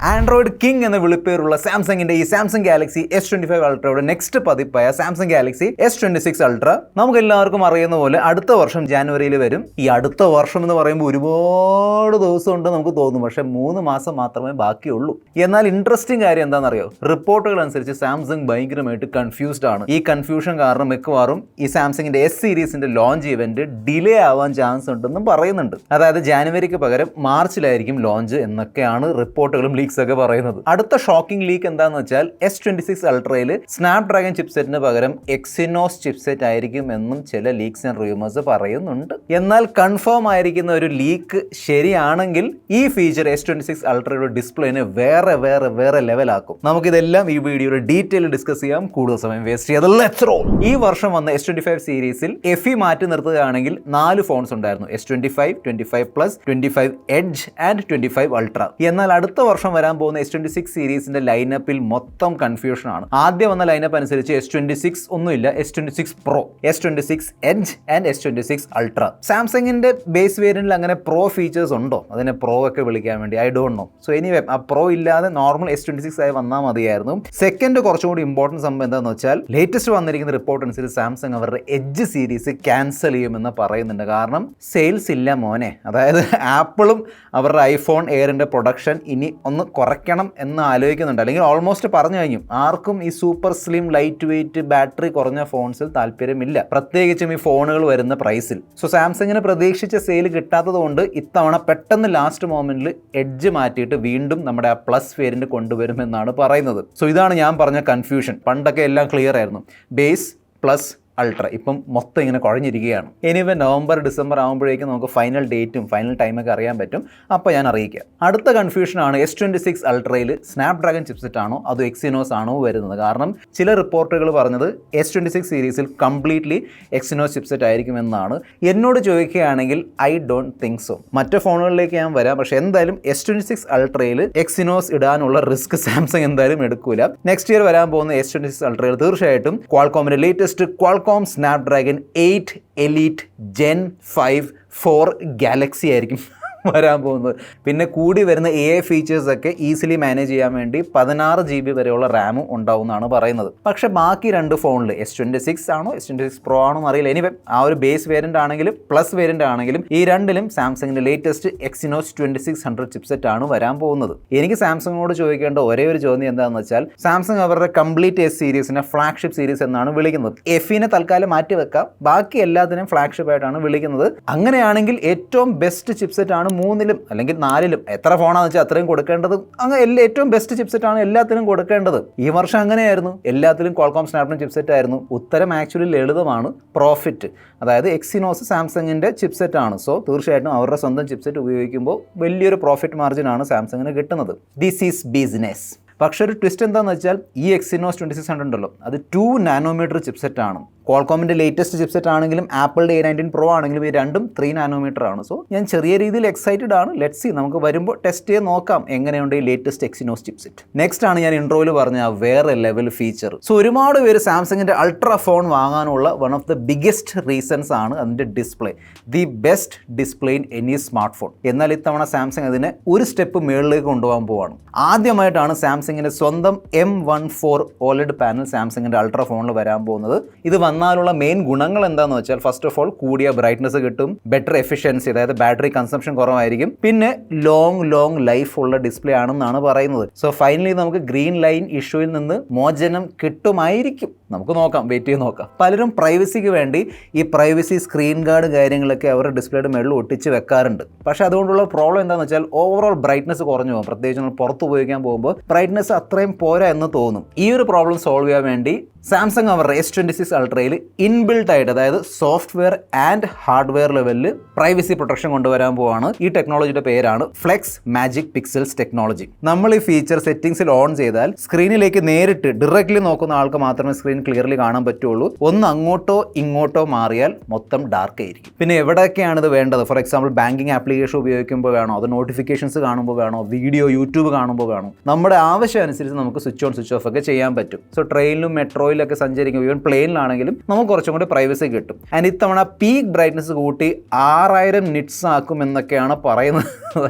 Android king എന്ന വിളിപ്പേരുള്ള സാംസങ്ങിന്റെ ഈ സാംസങ് ഗാലക്സി S25 അൾട്രയുടെ നെക്സ്റ്റ് പതിപ്പായ സാംസങ് ഗാലക്സി S26 അൾട്ര നമുക്ക് എല്ലാവർക്കും അറിയുന്ന പോലെ അടുത്ത വർഷം ജാനുവരിയിൽ വരും. ഈ അടുത്ത വർഷം എന്ന് പറയുമ്പോൾ ഒരുപാട് ദിവസം ഉണ്ട് നമുക്ക് തോന്നും, പക്ഷെ 3 മാസം മാത്രമേ ബാക്കിയുള്ളൂ. എന്നാൽ ഇൻട്രസ്റ്റിംഗ് കാര്യം എന്താണെന്നറിയോ? റിപ്പോർട്ടുകൾ അനുസരിച്ച് സാംസങ് ഭയങ്കരമായിട്ട് കൺഫ്യൂസ്ഡ് ആണ്. ഈ കൺഫ്യൂഷൻ കാരണം മിക്കവാറും ഈ സാംസങ്ങിന്റെ S സീരീസിന്റെ ലോഞ്ച് ഇവന്റ് ഡിലേ ആവാൻ ചാൻസ് ഉണ്ടെന്നും പറയുന്നുണ്ട്. അതായത് ജാനുവരിക്ക് പകരം മാർച്ചിലായിരിക്കും ലോഞ്ച് എന്നൊക്കെയാണ് റിപ്പോർട്ടുകളും ലീക്സ് ഒക്കെ പറയുന്നത്. അടുത്ത ഷോക്കിംഗ് ലീക്ക് എന്താണെന്ന് വെച്ചാൽ S26 അൾട്രയിൽ സ്നാപ്ഡ്രാഗൺ ചിപ്സെറ്റിന് പകരം എക്സിനോസ് ചിപ്സെറ്റ് ആയിരിക്കും എന്നും ചില ലീക്സ് ആൻഡ് റൂമേഴ്സ് പറയുന്നുണ്ട്. എന്നാൽ കൺഫേം ആയിരിക്കുന്ന ഒരു ലീക്ക് ശരിയാണെങ്കിൽ ഈ ഫീച്ചർ S26 അൾട്രയുടെ ഡിസ്പ്ലേനെ വേറെ ലെവലാക്കും. നമുക്കിതെല്ലാം ഈ വീഡിയോയിൽ ഡീറ്റെയിൽ ഡിസ്കസ് ചെയ്യാം. കൂടുതൽ സമയം വേസ്റ്റ് ചെയ്യാതെ ലെറ്റ്സ് റോൾ. ഈ വർഷം വന്ന S25 സീരീസിൽ FE മാറ്റി നിർത്തുകയാണെങ്കിൽ 4 ഫോൺസ് ഉണ്ടായിരുന്നു: S25, 25 plus, 25 edge and 25 ultra. എന്നാൽ അടുത്ത വർഷം വരാൻ പോകുന്ന S26 സീരീസിന്റെ ലൈനപ്പിൽ മൊത്തം കൺഫ്യൂഷൻ ആണ്. ആദ്യം വന്ന ലൈനപ്പ് അനുസരിച്ച് S26 ഒന്നുമില്ല, S26 Pro, S26 edge and S26 ultra. സാംസങ്ങിന്റെ ബേസ് വേരിയന്റിൽ അങ്ങനെ പ്രോ ഫീച്ചേഴ്സ് ഉണ്ടോ? അതിനെ പ്രോ ഒക്കെ വിളിക്കാൻ വേണ്ടി I don't know. So anyway ആ പ്രോ ഇല്ലാതെ നോർമൽ S26 ആയി വന്നാൽ മതിയായിരുന്നു. സെക്കൻഡ് കുറച്ചും കൂടി ഇമ്പോർട്ടൻറ്റ് സംഭവം എന്താണെന്ന് വെച്ചാൽ ലേറ്റസ്റ്റ് വന്നിരിക്കുന്ന റിപ്പോർട്ട് അനുസരിച്ച് സാംസങ് അവരുടെ എഡ്ജ് സീരീസ് ക്യാൻസൽ ചെയ്യുമെന്ന് പറയുന്നുണ്ട്. കാരണം സെയിൽസ് ഇല്ല മോനെ. അതായത് ആപ്പിളും അവരുടെ ഐഫോൺ എയറിന്റെ പ്രൊഡക്ഷൻ ഇനി ഒന്ന് കുറയ്ക്കണം എന്ന് ആലോചിക്കുന്നുണ്ട്, അല്ലെങ്കിൽ ഓൾമോസ്റ്റ് പറഞ്ഞു കഴിഞ്ഞു. ആർക്കും ഈ super slim light weight battery കുറഞ്ഞ ഫോൺസിൽ താല്പര്യമില്ല, പ്രത്യേകിച്ചും ഈ ഫോണുകൾ വരുന്ന പ്രൈസിൽ. സോ സാംസങ്ങിന് പ്രതീക്ഷിച്ച സെയിൽ കിട്ടാത്തത് കൊണ്ട് ഇത്തവണ പെട്ടെന്ന് ലാസ്റ്റ് മൊമെന്റിൽ എഡ്ജ് മാറ്റിയിട്ട് വീണ്ടും നമ്മുടെ ആ പ്ലസ് വേരിയന്റ് കൊണ്ടുവരുമെന്നാണ് പറയുന്നത്. സോ ഇതാണ് ഞാൻ പറഞ്ഞ കൺഫ്യൂഷൻ. പണ്ടൊക്കെ എല്ലാം ക്ലിയർ ആയിരുന്നു, ബേസ് പ്ലസ് അൾട്ര. ഇപ്പം മൊത്തം ഇങ്ങനെ കുഴഞ്ഞിരിക്കുകയാണ്. എനിവേ നവംബർ ഡിസംബർ ആകുമ്പോഴേക്കും നമുക്ക് ഫൈനൽ ഡേറ്റും ഫൈനൽ ടൈമൊക്കെ അറിയാൻ പറ്റും. അപ്പോൾ ഞാൻ അറിയിക്കാം. അടുത്ത കൺഫ്യൂഷനാണ് S26 അൾട്രയിൽ സ്നാപ്ഡ്രാഗൺ ചിപ്സെറ്റ് ആണോ അതോ എക്സിനോസ് ആണോ വരുന്നത്. കാരണം ചില റിപ്പോർട്ടുകൾ പറഞ്ഞത് S26 സീരീസിൽ കംപ്ലീറ്റ്ലി എക്സിനോസ് ചിപ്സെറ്റ് ആയിരിക്കുമെന്നാണ്. എന്നോട് ചോദിക്കുകയാണെങ്കിൽ ഐ ഡോണ്ട് തിങ്ക് സോ. മറ്റു ഫോണുകളിലേക്ക് ഞാൻ വരാം, പക്ഷേ എന്തായാലും S26 അൾട്രയിൽ എക്സിനോസ് ഇടാനുള്ള റിസ്ക് സാംസങ് എന്തായാലും എടുക്കൂല. നെക്സ്റ്റ് ഇയർ വരാൻ പോകുന്ന S26 അൾട്രയിൽ തീർച്ചയായിട്ടും ക്വാൾകോമിന്റെ latest Qualcomm Snapdragon 8 elite Gen 5 4 Galaxy ആയിരിക്കും വരാൻ പോകുന്നത്. പിന്നെ കൂടി വരുന്ന AI ഫീച്ചേഴ്സൊക്കെ ഈസിലി മാനേജ് ചെയ്യാൻ വേണ്ടി 16 GB വരെയുള്ള റാമും ഉണ്ടാവുമെന്നാണ് പറയുന്നത്. പക്ഷേ ബാക്കി 2 ഫോണിൽ S26 ആണോ S26 Pro ആണോ എന്നറിയില്ല. എനിവേ ആ ഒരു ബേസ് വേരിയൻ്റ് ആണെങ്കിലും പ്ലസ് വേരിയൻ്റ് ആണെങ്കിലും ഈ രണ്ടിലും സാംസങ്ങിൻ്റെ ലേറ്റസ്റ്റ് എക്സിനോസ് 2600 ചിപ്സെറ്റ് ആണ് വരാൻ പോകുന്നത്. എനിക്ക് സാംസങ്ങിനോട് ചോദിക്കേണ്ട ഒരേ ഒരു ചോദ്യം എന്താണെന്ന് വെച്ചാൽ, സാംസങ് അവരുടെ കംപ്ലീറ്റ് S സീരീസിനെ ഫ്ലാഗ്ഷിപ്പ് സീരീസ് എന്നാണ് വിളിക്കുന്നത്. FE-നെ തൽക്കാലം മാറ്റി വെക്കാം, ബാക്കി എല്ലാത്തിനും ഫ്ലാഗ്ഷിപ്പ് ആയിട്ടാണ് വിളിക്കുന്നത്. അങ്ങനെയാണെങ്കിൽ ഏറ്റവും ബെസ്റ്റ് ചിപ്സെറ്റ് ആണ് 3-ലും അല്ലെങ്കിൽ 4-ലും. എത്ര ഫോണാണെന്ന് വെച്ചാൽ അത്രയും കൊടുക്കേണ്ടത്. അങ്ങനെ ഏറ്റവും ബെസ്റ്റ് ചിപ്സെറ്റ് ആണ് എല്ലാത്തിനും കൊടുക്കേണ്ടത്. ഈ വർഷം അങ്ങനെയായിരുന്നു, എല്ലാത്തിലും ക്വാൾകോം സ്നാപ്ഡ്രാഗൺ ചിപ്സെറ്റ് ആയിരുന്നു. ഉത്തരം ആക്ച്വലി ലളിതമാണ്, പ്രോഫിറ്റ്. അതായത് എക്സിനോസ് സാംസങ്ങിൻ്റെ ചിപ്സെറ്റ് ആണ്. സോ തീർച്ചയായിട്ടും അവരുടെ സ്വന്തം ചിപ്സെറ്റ് ഉപയോഗിക്കുമ്പോൾ വലിയൊരു പ്രോഫിറ്റ് മാർജിൻ ആണ് സാംസങ്ങിന് കിട്ടുന്നത്. This is business. പക്ഷേ ഒരു ട്വിസ്റ്റ് എന്താണെന്ന് വെച്ചാൽ, ഈ എക്സിനോസ് 2600 ഉണ്ടല്ലോ, അത് 2 നാനോമീറ്റർ ചിപ്സെറ്റ് ആണ്. ക്വാൾകോമിൻ്റെ ലേറ്റസ്റ്റ് ചിപ്സെറ്റ് ആണെങ്കിലും ആപ്പിളിൻ്റെ A19 Pro ആണെങ്കിലും ഈ രണ്ടും 3 നാനോമീറ്റർ ആണ്. സോ ഞാൻ ചെറിയ രീതിയിൽ എക്സൈറ്റഡ് ആണ്. ലെറ്റ്സ് സീ, നമുക്ക് വരുമ്പോൾ ടെസ്റ്റ് ചെയ്ത് നോക്കാം എങ്ങനെയുണ്ട് ഈ ലേറ്റസ്റ്റ് എക്സിനോസ് ചിപ്സെറ്റ്. നെക്സ്റ്റ് ആണ് ഞാൻ ഇൻട്രോയിൽ പറഞ്ഞ വേറെ ലെവൽ ഫീച്ചർ. സോ ഒരുപാട് പേര് സാംസങ്ങിൻ്റെ അൾട്ര ഫോൺ വാങ്ങാനുള്ള one of the biggest reasons ആണ് അതിൻ്റെ display. The best display in any smart phone. എന്നാൽ ഇത്തവണ സാംസങ് അതിനെ ഒരു സ്റ്റെപ്പ് മുകളിലേക്ക് കൊണ്ടുപോകാൻ പോവാണ്. ആദ്യമായിട്ടാണ് സാംസങ്ങിൻ്റെ സ്വന്തം M14 OLED പാനൽ സാംസങ്ങിൻ്റെ അൾട്ര ഫോണിൽ വരാൻ പോകുന്നത്. ഇത് വന്നാലുള്ള മെയിൻ ഗുണങ്ങൾ എന്താണെന്ന് വെച്ചാൽ, ഫസ്റ്റ് ഓഫ് ഓൾ കൂടിയ ബ്രൈറ്റ്നസ് കിട്ടും, ബെറ്റർ എഫിഷ്യൻസി, അതായത് ബാറ്ററി കൺസംഷൻ കുറവായിരിക്കും, പിന്നെ ലോങ് ലൈഫ് ഉള്ള ഡിസ്പ്ലേ ആണെന്നാണ് പറയുന്നത്. സോ ഫൈനലി നമുക്ക് ഗ്രീൻ ലൈൻ ഇഷ്യൂവിൽ നിന്ന് മോചനം കിട്ടുമായിരിക്കും. നമുക്ക് നോക്കാം, വെയിറ്റ് ചെയ്ത് നോക്കാം. പലരും പ്രൈവസിക്ക് വേണ്ടി ഈ പ്രൈവസി സ്ക്രീൻ ഗാർഡ് കാര്യങ്ങളൊക്കെ അവരുടെ ഡിസ്പ്ലേയുടെ മുകളിൽ ഒട്ടിച്ച് വെക്കാറുണ്ട്. പക്ഷേ അതുകൊണ്ടുള്ള പ്രോബ്ലം എന്താണെന്ന് വെച്ചാൽ, ഓവറോൾ ബ്രൈറ്റ്നസ് കുറഞ്ഞു പോകും. പ്രത്യേകിച്ച് നമ്മൾ പുറത്ത് ഉപയോഗിക്കാൻ പോകുമ്പോൾ ബ്രൈറ്റ്നസ് അത്രയും പോരാ എന്ന് തോന്നും. ഈ ഒരു പ്രോബ്ലം സോൾവ് ചെയ്യാൻ വേണ്ടി സാംസങ് അവരുടെ S26 അൾട്രയിൽ ഇൻബിൽട്ട് ആയിട്ട്, അതായത് സോഫ്റ്റ്വെയർ ആൻഡ് ഹാർഡ്വെയർ ലെവലിൽ പ്രൈവസി പ്രൊട്ടക്ഷൻ കൊണ്ടുവരാൻ പോവാണ്. ഈ ടെക്നോളജിയുടെ പേരാണ് ഫ്ലെക്സ് മാജിക് പിക്സൽസ് ടെക്നോളജി. നമ്മൾ ഈ ഫീച്ചർ സെറ്റിംഗ്സിൽ ഓൺ ചെയ്താൽ സ്ക്രീനിലേക്ക് നേരിട്ട് ഡയറക്റ്റ്ലി നോക്കുന്ന ആൾക്ക് മാത്രമേ സ്ക്രീൻ ക്ലിയർലി കാണാൻ പറ്റുള്ളൂ. ഒന്ന് അങ്ങോട്ടോ ഇങ്ങോട്ടോ മാറിയാൽ മൊത്തം ഡാർക്ക് ആയിരിക്കും. പിന്നെ എവിടെയൊക്കെയാണ് ഇത് വേണ്ടത്? ഫോർ എക്സാമ്പിൾ ബാങ്കിങ് ആപ്ലിക്കേഷൻ ഉപയോഗിക്കുമ്പോൾ വേണോ, അത് നോട്ടിഫിക്കേഷൻസ് കാണുമ്പോൾ വേണോ, വീഡിയോ യൂട്യൂബ് കാണുമ്പോൾ വേണോ, നമ്മുടെ ആവശ്യം അനുസരിച്ച് നമുക്ക് സ്വിച്ച് ഓൺ സ്വിച്ച് ഓഫ് ഒക്കെ ചെയ്യാൻ പറ്റും. സോ ട്രെയിനിലും മെട്രോയിലൊക്കെ സഞ്ചരിക്കുമ്പോൾ ഈവൻ പ്ലെയിനിലാണെങ്കിലും നമുക്ക് കുറച്ചും കൂടി പ്രൈവസി കിട്ടും. ആൻഡ് ഇത്തവണ പീക്ക് ബ്രൈറ്റ്നസ് കൂട്ടി 6000 നിറ്റ്സ് ആക്കും എന്നൊക്കെയാണ് പറയുന്നത്.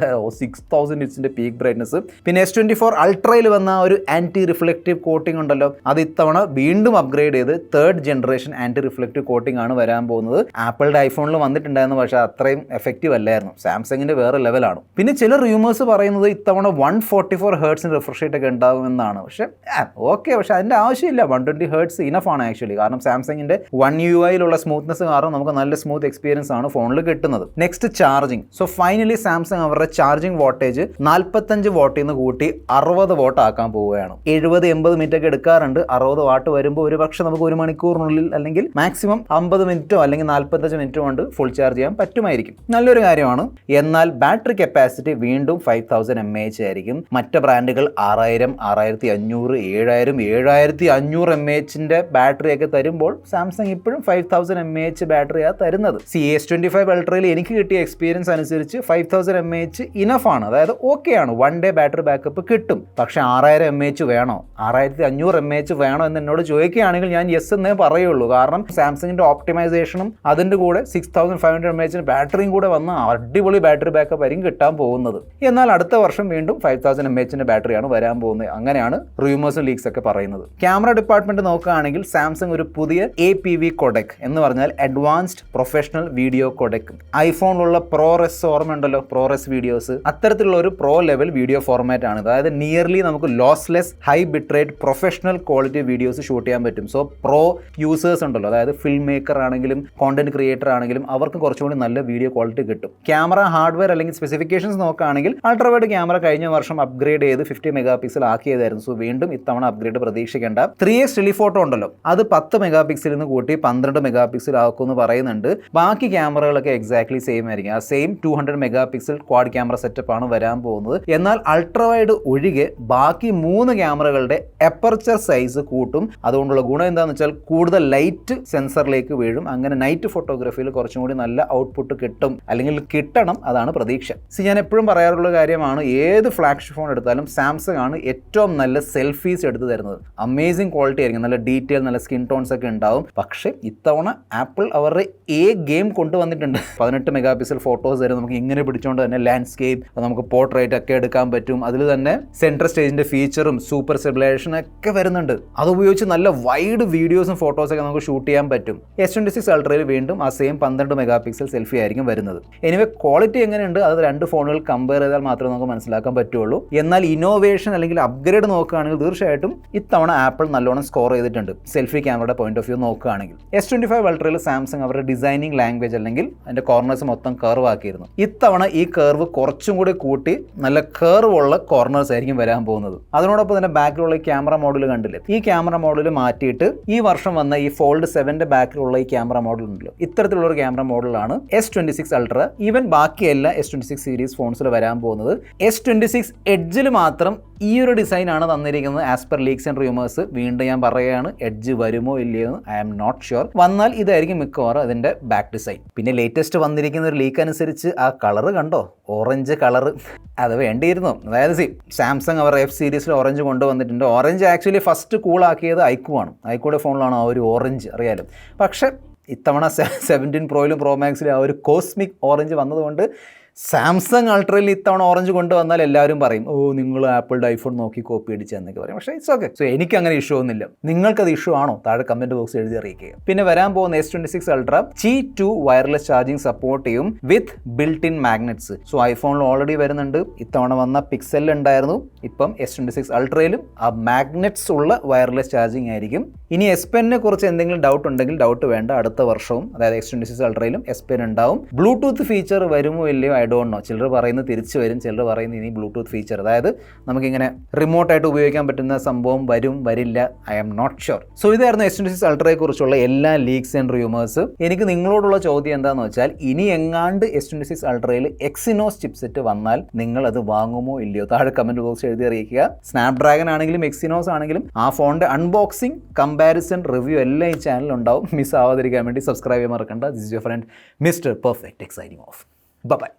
6000 നിറ്റ്സിന്റെ പീക്ക് ബ്രൈറ്റ്നസ്. പിന്നെ S24 അൾട്രയിൽ വന്ന ഒരു ആന്റി റിഫ്ലക്റ്റീവ് കോട്ടിംഗ് ഉണ്ടല്ലോ, അത് ഇത്തവണ വീണ്ടും അപ്ഗ്രേഡ് ചെയ്ത് 3rd generation anti reflective coating ആണ് വരാൻ പോകുന്നത്. ആപ്പിളിന്റെ ഐഫോണിൽ വന്നിട്ടുണ്ടായിരുന്നു, പക്ഷേ അത്രയും എഫക്റ്റീവ് അല്ലായിരുന്നു. സാംസങ്ങിന്റെ വേറെ ലെവലാണ്. പിന്നെ ചില റൂമേഴ്സ് പറയുന്നത് ഇത്തവണ 144 ഹെർട്സിന് റിഫ്രഷ് റേറ്റ് ഒക്കെ ഉണ്ടാകുമെന്നാണ്. പക്ഷേ ഓക്കെ, പക്ഷേ അതിന്റെ ആവശ്യമില്ല. 120 ഹെർട്സ് ഇനഫ് ആണ് ആക്ച്വലി. കാരണം സാംസങ്ങിന്റെ 1 UI സ്മൂത്ത്നെസ് കാരണം നമുക്ക് നല്ല സ്മൂത്ത് എക്സ്പീരിയൻസ് ആണ് ഫോണിൽ കിട്ടുന്നത്. Next charging. So finally Samsung അവരുടെ ചാർജിങ് വോട്ടേജ് 45 വാട്ടിൽ നിന്ന് കൂട്ടി 60 വാട്ട് ആക്കാൻ പോവുകയാണ്. 70-80 മിനിറ്റ് ഒക്കെ എടുക്കാറുണ്ട്. 60 വാട്ട് വരുമ്പോൾ ഒരു പക്ഷേ നമുക്ക് 1 മണിക്കൂറിനുള്ളിൽ അല്ലെങ്കിൽ മാക്സിമം 50 മിനിറ്റോ അല്ലെങ്കിൽ 45 മിനിറ്റോ കൊണ്ട് ഫുൾ ചാർജ് ചെയ്യാൻ പറ്റുമായിരിക്കും. നല്ലൊരു കാര്യമാണ്. എന്നാൽ ബാറ്ററി കപ്പാസിറ്റി വീണ്ടും 5000 mAh ആയിരിക്കും. മറ്റ് ബ്രാൻഡുകൾ 6000, 6500, 7000, 7500 mAhന്റെ ബാറ്ററിയൊക്കെ തരുമ്പോൾ സാംസങ് ഇപ്പോഴും 5000 mAh ബാറ്ററിയാണ് തരുന്നത്. S25 അൾട്രയിൽ എനിക്ക് കിട്ടിയ എക്സ്പീരിയൻസ് അനുസരിച്ച് 5000 mAh ഇനഫ് ആണ്. അതായത് ഓക്കെ ആണ്, 1 ഡേ ബാറ്ററി ബാക്കപ്പ് കിട്ടും. പക്ഷേ 6000 mAh വേണോ, 6500 mAh വേണോ എന്ന് എന്നോട് ചോദിക്കുകയാണെങ്കിൽ ഞാൻ യെസ് എന്നേ പറയുള്ളൂ. കാരണം സാംസങ്ങിന്റെ ഓപ്റ്റിമൈസേഷനും അതിൻ്റെ കൂടെ 6500 mAh ബാറ്ററിയും കൂടെ വന്ന അടിപൊളി ബാറ്ററി ബാക്കപ്പ് ആയിരിക്കും കിട്ടാൻ പോകുന്നത്. എന്നാൽ അടുത്ത വർഷം വീണ്ടും 5000 mAhന്റെ ബാറ്ററിയാണ് വരാൻ പോകുന്നത്. അങ്ങനെയാണ് റൂമേഴ്സും ലീക്സ് ഒക്കെ പറയുന്നത്. ക്യാമറ ഡിപ്പാർട്ട്മെന്റ് നോക്കുകയാണെങ്കിൽ സാംസങ് ഒരു പുതിയ APV കൊഡെക് എന്ന് പറഞ്ഞാൽ അഡ്വാൻസ്ഡ് പ്രൊഫഷണൽ വീഡിയോ കൊഡെക്, ഐഫോണിലുള്ള പ്രോറെസ് ഓർമ്മയുണ്ടല്ലോ, പ്രോറെസ് വീഡിയോസ്, അത്തരത്തിലുള്ള ഒരു പ്രോ ലെവൽ വീഡിയോ ഫോർമാറ്റ് ആണ്. അതായത് നിയർലി നമുക്ക് lossless high bitrate professional quality videos shoot ചെയ്യാൻ പറ്റും. സോ പ്രോ യൂസേഴ്സ് ഉണ്ടല്ലോ, അതായത് ഫിൽം മേക്കർ ആണെങ്കിലും കോണ്ടന്റ് ക്രിയേറ്റർ ആണെങ്കിലും അവർക്ക് കുറച്ചുകൂടി നല്ല വീഡിയോ ക്വാളിറ്റി കിട്ടും. ക്യാമറ ഹാർഡ്വെയർ അല്ലെങ്കിൽ സ്പെസിഫിക്കേഷൻസ് നോക്കുകയാണെങ്കിൽ അൾട്രാവൈഡ് ക്യാമറ കഴിഞ്ഞ വർഷം അപ്ഗ്രേഡ് ചെയ്ത് 50 മെഗാ പിക്സൽ ആക്കിയതായിരുന്നു. സോ വീണ്ടും ഇത്തവണ അപ്ഗ്രേഡ് പ്രതീക്ഷിക്കേണ്ട. 3x ടെലിഫോട്ടോ ഉണ്ടല്ലോ, അത് 10 മെഗാ പിക്സലിൽ നിന്ന് കൂട്ടി 12 മെഗാ പിക്സൽ ആക്കുമെന്ന് പറയുന്നുണ്ട്. ബാക്കി ക്യാമറകളൊക്കെ എക്സാക്ട്ലി സെയിം ആയിരിക്കും. ആ same 200 mega pixel quad camera setup ആണ് വരാൻ പോകുന്നത്. എന്നാൽ അൾട്രാവൈഡ് ഒഴികെ ബാക്കി 3 ക്യാമറകളുടെ എപ്പർച്ചർ സൈസ് കൂട്ടും. അതുകൊണ്ടുള്ള ഗുണം എന്താണെന്ന് വെച്ചാൽ കൂടുതൽ ലൈറ്റ് സെൻസറിലേക്ക് വീഴും. അങ്ങനെ നൈറ്റ് ഫോട്ടോഗ്രാഫിയിൽ കുറച്ചും കൂടി നല്ല ഔട്ട്പുട്ട് കിട്ടും, അല്ലെങ്കിൽ കിട്ടണം, അതാണ് പ്രതീക്ഷ. ഞാൻ എപ്പോഴും പറയാറുള്ള കാര്യമാണ്, ഏത് ഫ്ലാഗ്ഷിപ്പ് ഫോൺ എടുത്താലും സാംസങ് ആണ് ഏറ്റവും നല്ല സെൽഫീസ് എടുത്ത് തരുന്നത്. അമേസിംഗ് ക്വാളിറ്റി ആയിരിക്കും, നല്ല ഡീറ്റെയിൽ, നല്ല സ്കിൻ ടോൺസ് ഒക്കെ ഉണ്ടാവും. പക്ഷേ ഇത്തവണ ആപ്പിൾ അവരുടെ ഗെയിം കൊണ്ടുവന്നിട്ടുണ്ട്. 18 മെഗാ പിക്സൽ ഫോട്ടോസ് വരെ നമുക്ക് ഇങ്ങനെ പിടിച്ചുകൊണ്ട് തന്നെ ലാൻഡ്സ്കേപ്പ്, നമുക്ക് പോർട്രേറ്റ് ഒക്കെ എടുക്കാൻ പറ്റും. അതിൽ തന്നെ സെൻട്രൽ സ്റ്റേജിന്റെ ഫീച്ചറും സൂപ്പർ സ്റ്റെബിലൈസേഷൻ ഒക്കെ വരുന്നുണ്ട്. അതുപയോഗിച്ച് നല്ല വൈഡ് വീഡിയോസും ഫോട്ടോസൊക്കെ നമുക്ക് ഷൂട്ട് ചെയ്യാൻ പറ്റും. S26 അൾട്രയിൽ വീണ്ടും ആ സെയിം 12 മെഗാ പിക്സൽ സെൽഫി ആയിരിക്കും വരുന്നത്. എനിവേ ക്വാളിറ്റി എങ്ങനെയുണ്ട് അത് രണ്ട് ഫോണുകൾ കമ്പയർ ചെയ്താൽ മാത്രമേ നമുക്ക് മനസ്സിലാക്കാൻ പറ്റുള്ളൂ. എന്നാൽ ഇന്നോവേഷൻ അല്ലെങ്കിൽ അപ്ഗ്രേഡ് നോക്കുകയാണെങ്കിൽ തീർച്ചയായിട്ടും ഇത്തവണ ആപ്പിൾ നല്ലോണം സ്കോർ ചെയ്തിട്ടുണ്ട്. സെൽഫി ക്യാമറയുടെ പോയിന്റ് ഓഫ് വ്യൂ നോക്കുകയാണെങ്കിൽ S25 അൾട്രയിൽ സാംസങ് അവരുടെ ഡിസൈനിങ് ലാംഗ്വേജ് അല്ലെങ്കിൽ അതിന്റെ കോർണേഴ്സ് മൊത്തം കർവ് ആക്കിയിരുന്നു. ഇത്തവണ ഈ കർവ് കുറച്ചും കൂടി കൂട്ടി നല്ല കർവ് ഉള്ള കോർണേഴ്സ് ആയിരിക്കും വരാൻ പോകുന്നത്. അതിനോടൊപ്പം തന്നെ ബാക്കിലുള്ള ക്യാമറ മോഡൽ കണ്ടില്ലേ, ഈ ക്യാമറ മോഡൽ മാറ്റിയിട്ട് ഈ വർഷം വന്ന ഈ ഫോൾഡ് 7ന്റെ ബാക്കിലുള്ള ഈ ക്യാമറ മോഡൽ ഉണ്ടല്ലോ, ഇത്തരത്തിലുള്ള ഒരു ക്യാമറ മോഡലാണ് S26 അൾട്ര. ഈവൻ ബാക്കിയെല്ലാം S26 സീരീസ് ഫോൺസിൽ വരാൻ പോകുന്നത്. S26 എഡ്ജിൽ മാത്രം ഈ ഒരു ഡിസൈൻ ആണ് തന്നിരിക്കുന്നത് as per leaks and rumours. വീണ്ടും ഞാൻ പറയുകയാണ്, എഡ്ജ് വരുമോ ഇല്ലയോ എന്ന് ഐ ആം നോട്ട് ഷുവർ. വന്നാൽ ഇതായിരിക്കും മിക്കവാറും അതിന്റെ ബാക്ക് ഡിസൈൻ. പിന്നെ ലേറ്റസ്റ്റ് വന്നിരിക്കുന്ന ഒരു ലീക്ക് അനുസരിച്ച് ആ കളർ കണ്ടോ, ഓറഞ്ച് കളർ, അത് വേണ്ടിയിരുന്നു. അതായത് സാംസങ് അവർ F സീരീസിൽ ഓറഞ്ച് കൊണ്ടുവന്നിട്ടുണ്ട്. ഓറഞ്ച് ആക്ച്വലി ഫസ്റ്റ് കൂളാക്കിയത് ഐക്യു ആണ്. ഐക്യുടെ ഫോണിലാണ് ആ ഒരു ഓറഞ്ച്, അറിയാലോ. പക്ഷേ ഇത്തവണ 17 പ്രോയിലും പ്രോ മാക്സിലും ആ ഒരു കോസ്മിക് ഓറഞ്ച് വന്നതുകൊണ്ട് സാംസങ് അൾട്രയിൽ ഇത്തവണ ഓറഞ്ച് കൊണ്ടുവന്നാൽ എല്ലാവരും പറയും, ഓ നിങ്ങൾ ആപ്പിളുടെ ഐഫോൺ നോക്കി കോപ്പി അടിച്ചെന്നൊക്കെ പറയും. പക്ഷേ ഇറ്റ്സ് ഓക്കെ. സോ എനിക്ക് അങ്ങനെ ഇഷ്യൂ ഒന്നുമില്ല. നിങ്ങൾക്കത് ഇഷ്യൂ ആണോ? താഴെ കമന്റ് ബോക്സ് എഴുതി അറിയിക്കുക. പിന്നെ വരാൻ പോകുന്ന S26 ultra Qi2 wireless charging support ചെയ്യും with built in magnets. So ഐഫോണിൽ ഓൾറെഡി വരുന്നുണ്ട്. ഇത്തവണ വന്ന പിക്സലിൽ ഉണ്ടായിരുന്നു. ഇപ്പം S26 അൾട്രയിലും ആ മാഗ്നറ്റ്സ് ഉള്ള വയർലെസ് ചാർജിങ് ആയിരിക്കും. ഇനി S Penനെ കുറിച്ച് എന്തെങ്കിലും ഡൗട്ട് ഉണ്ടെങ്കിൽ ഡൗട്ട് വേണ്ട. അടുത്ത വർഷവും അതായത് S26 അൾട്രയിലും S Pen ഉണ്ടാവും. ബ്ലൂടൂത്ത് ഫീച്ചർ വരുമോ ഇല്ലയോ ഐ ഡോണ്ട് നോ. ചിലർ പറയുന്നത് തിരിച്ചു വരും, ചിലർ പറയുന്നത് ഇനി ബ്ലൂടൂത്ത് ഫീച്ചർ, അതായത് നമുക്കിങ്ങനെ റിമോട്ടായിട്ട് ഉപയോഗിക്കാൻ പറ്റുന്ന സംഭവം വരും വരില്ല, I am not sure. So ഇതായിരുന്നു S26 അൾട്രയെ കുറിച്ചുള്ള എല്ലാ ലീക്സ് ആൻഡ് റൂമേഴ്സ്. എനിക്ക് നിങ്ങളോടുള്ള ചോദ്യം എന്താണെന്ന് വെച്ചാൽ, ഇനി എങ്ങാണ്ട് S26 അൾട്രയിൽ എക്സിനോസ് ചിപ്സെറ്റ് വന്നാൽ നിങ്ങൾ അത് വാങ്ങുമോ ഇല്ലയോ? താഴെ കമന്റ് ബോക്സ് എഴുതി അറിയിക്കുക. സ്നാപ്ഡ്രാഗൺ ആണെങ്കിലും എക്സിനോസ് ആണെങ്കിലും ആ ഫോണിന്റെ അൺബോക്സിംഗ്, കമ്പാരിസൺ, റിവ്യൂ എല്ലാം ഈ ചാനൽ ഉണ്ടാവും. മിസ് ആവാതിരിക്കാൻ വേണ്ടി സബ്സ്ക്രൈബ് ചെയ്യാൻ മറക്കണ്ട. This is your friend mister perfect signing off. By.